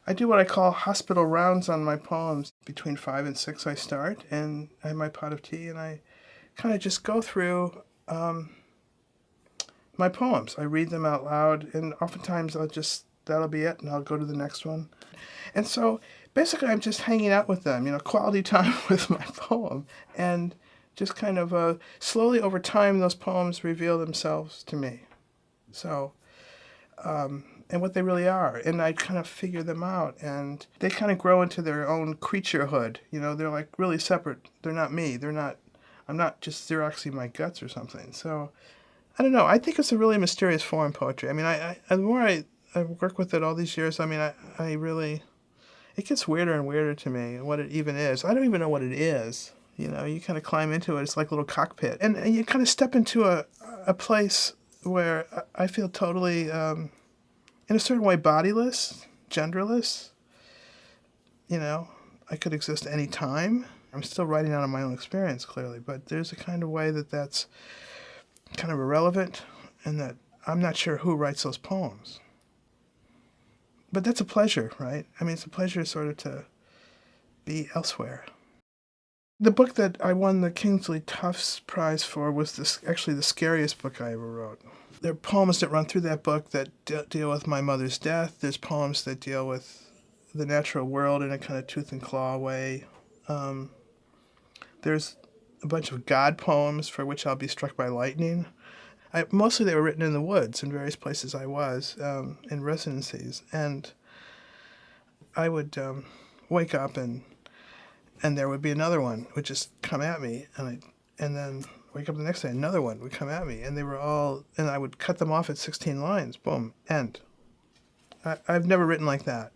I do what I call hospital rounds on my poems. Between 5 and 6 I start, and I have my pot of tea, and I kind of just go through my poems. I read them out loud, and oftentimes that'll be it, and I'll go to the next one. And so basically I'm just hanging out with them, quality time with my poem. And just kind of slowly over time, those poems reveal themselves to me. So, and what they really are. And I kind of figure them out, and they kind of grow into their own creaturehood. They're like really separate. They're not me. I'm not just Xeroxing my guts or something. So, I don't know. I think it's a really mysterious form, poetry. I mean, the more I work with it all these years, I mean, I really, it gets weirder and weirder to me what it even is. I don't even know what it is. You kind of climb into it. It's like a little cockpit. And you kind of step into a place where I feel totally, in a certain way, bodiless, genderless. I could exist any time. I'm still writing out of my own experience, clearly, but there's a kind of way that's kind of irrelevant, and that I'm not sure who writes those poems. But that's a pleasure, right? I mean, it's a pleasure sort of to be elsewhere. The book that I won the Kingsley Tufts Prize for was actually the scariest book I ever wrote. There are poems that run through that book that deal with my mother's death. There's poems that deal with the natural world in a kind of tooth and claw way. There's a bunch of God poems for which I'll be struck by lightning. Mostly they were written in the woods in various places I was, in residencies. And I would wake up and there would be another one would just come at me, and then wake up the next day, another one would come at me, and I would cut them off at 16 lines, boom, end. I've never written like that.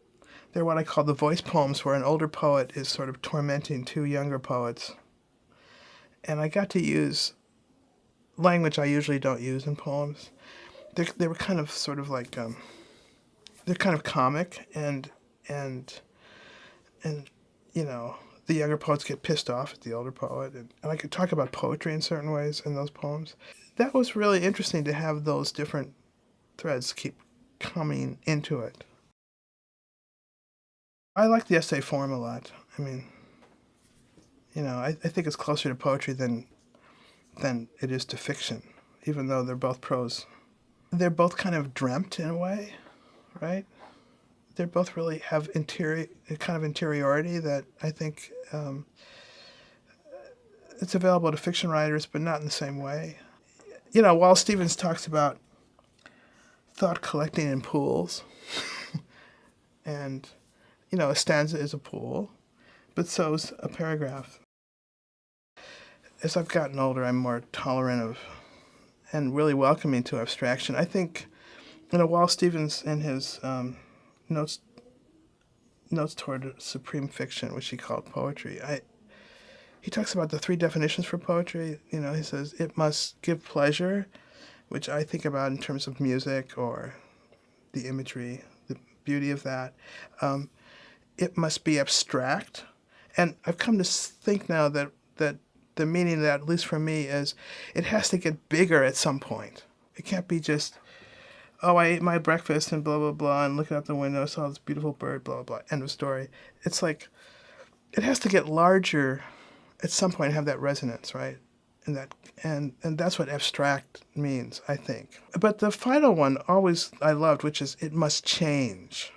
They're what I call the voice poems, where an older poet is sort of tormenting two younger poets. And I got to use language I usually don't use in poems. They were kind of sort of like, they're kind of comic, and the younger poets get pissed off at the older poet, and I could talk about poetry in certain ways in those poems. That was really interesting to have those different threads keep coming into it. I like the essay form a lot. I mean, I think it's closer to poetry than it is to fiction, even though they're both prose. They're both kind of dreamt in a way, right? They both really have a kind of interiority that I think it's available to fiction writers, but not in the same way. Wallace Stevens talks about thought collecting in pools, and a stanza is a pool, but so's a paragraph. As I've gotten older, I'm more tolerant of and really welcoming to abstraction. I think, Wallace Stevens in his notes toward supreme fiction, which he called poetry, he talks about the 3 definitions for poetry. He says it must give pleasure, which I think about in terms of music or the imagery, the beauty of that. It must be abstract. And I've come to think now that the meaning of that, at least for me, is it has to get bigger at some point. It can't be just, oh, I ate my breakfast and blah, blah, blah, and looking out the window, saw this beautiful bird, blah, blah, blah, end of story. It's like, it has to get larger at some point and have that resonance, right? And that's what abstract means, I think. But the final one always I loved, which is it must change.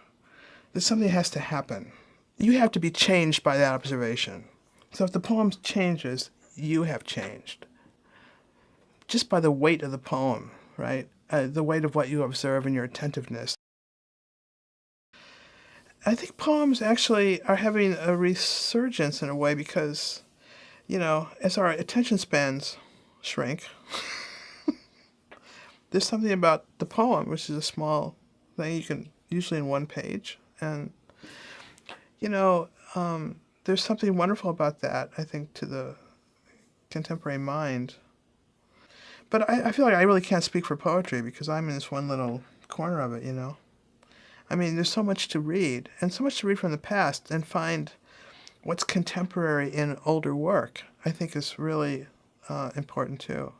There's something that has to happen. You have to be changed by that observation. So if the poem changes, you have changed. Just by the weight of the poem, right? The weight of what you observe and your attentiveness. I think poems actually are having a resurgence in a way because, as our attention spans shrink, there's something about the poem, which is a small thing you can usually in one page. And, there's something wonderful about that, I think, to the contemporary mind. But I feel like I really can't speak for poetry because I'm in this one little corner of it, I mean, there's so much to read, and so much to read from the past and find what's contemporary in older work, I think is really important too.